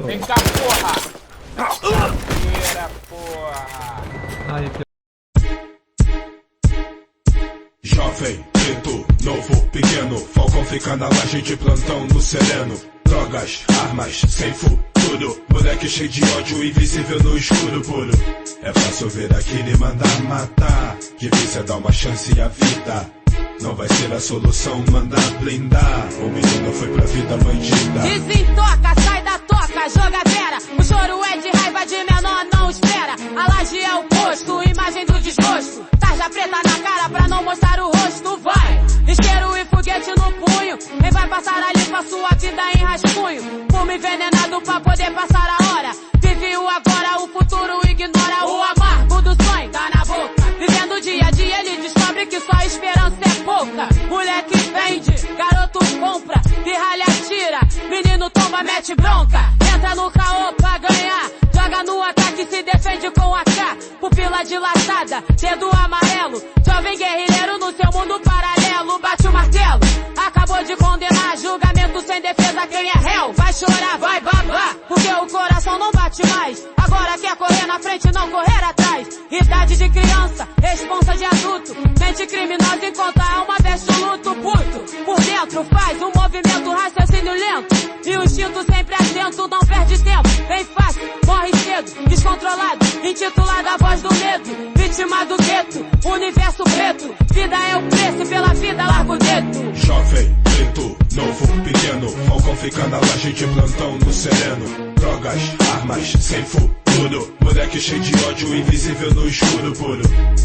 Vem cá, porra! Tira, porra! Aí, Jovem, preto, novo, pequeno, Falcão fica na laje de plantão no sereno. Drogas, armas, sem futuro, moleque cheio de ódio, invisível no escuro puro. É fácil ver aquele e mandar matar, difícil é dar uma chance à vida. Não vai ser a solução mandar blindar, o menino foi pra vida bandida. Desentoca, sai da toca, jogadeira. O choro é de raiva de menor, não espera. A laje é o posto, imagem do desgosto. Tarja preta na cara pra não mostrar o rosto, vai. Isqueiro e foguete no punho. Quem vai passar ali pra sua vida em rascunho. Fumo envenenado pra poder passar a hora. Vive o agora, o futuro ignora. O amargo do sonho tá na boca. Vivendo dia a dia ele descobre que só esperança é pouca. Moleque vende, garoto compra, pirralha tira, menino tomba, mete bronca. Entra no caô pra ganhar, joga no ataque, se defende com AK. Pupila dilatada, dedo amarelo, jovem guerrilheiro no seu mundo paralelo. Bate o martelo, acabou de condenar, julgamento sem defesa, quem é réu vai chorar, vai babar, porque o coração não bate mais. Agora quer correr na frente, não correr atrás. Idade de criança, responsa de adulto, mente criminosa enquanto a alma veste o luto. Puto, por dentro faz um movimento, raciocínio lento e o instinto sempre atento, não perde tempo. Bem fácil, morre cedo, descontrolado, intitulado a voz do medo. Vítima do gueto, universo preto, vida é o preço e pela vida larga o dedo. Jovem, preto, novo, pequeno, Falcão fica na laje de plantão no sereno. Drogas, armas, sem futuro, moleque cheio de ódio, invisível no escuro puro.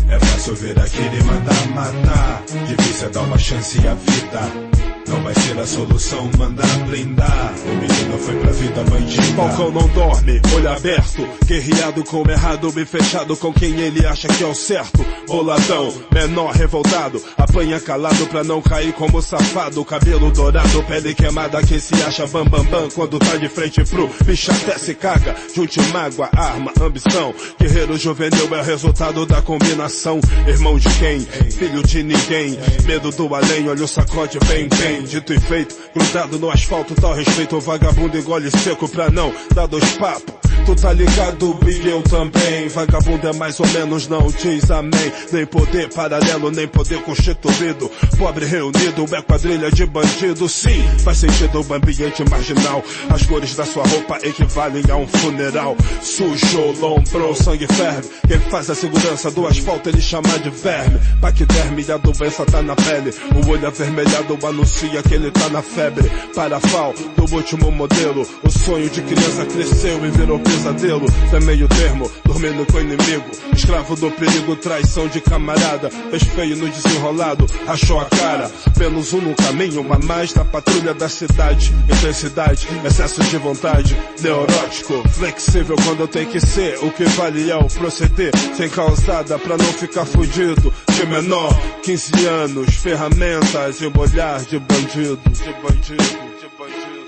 É fácil ver aquele e mandar matar, difícil é dar uma chance à vida. Não vai ser a solução mandar blindar, o menino foi pra vida bandida. Falcão não dorme, olho aberto, guerreado com o errado, bem fechado com quem ele acha que é o certo. Boladão, menor revoltado, apanha calado pra não cair como safado. Cabelo dourado, pele queimada, quem se acha bam bam bam quando tá de frente pro bicho até se caga. Junte mágoa, arma, ambição, guerreiro juvenil é o resultado da combinação. Irmão de quem? Filho de ninguém, medo do além, olha o sacode bem bem. Dito e feito, grudado no asfalto, tal respeito. O vagabundo engole seco pra não dar dois papos. Tu tá ligado, e eu também. Vagabundo é mais ou menos, não diz amém. Nem poder paralelo, nem poder constituído. Pobre reunido, é quadrilha de bandido. Sim, faz sentido o ambiente marginal. As cores da sua roupa equivalem a um funeral. Sujo, lombrou, sangue ferve. Quem faz a segurança do asfalto ele chama de verme. Paquiderme, a doença tá na pele. O olho avermelhado anuncia que ele tá na febre. Parafal do último modelo. O sonho de criança cresceu e virou pesadelo. É meio termo, dormindo com o inimigo. Escravo do perigo, traição de camarada. Fez feio no desenrolado, rachou a cara. Menos um no caminho, a mais da patrulha da cidade. Intensidade, excesso de vontade. Neurótico, flexível quando tem que ser. O que vale é o proceder, sem causada pra não ficar fudido. De menor, 15 anos, ferramentas e um olhar de bandido. De bandido, de bandido.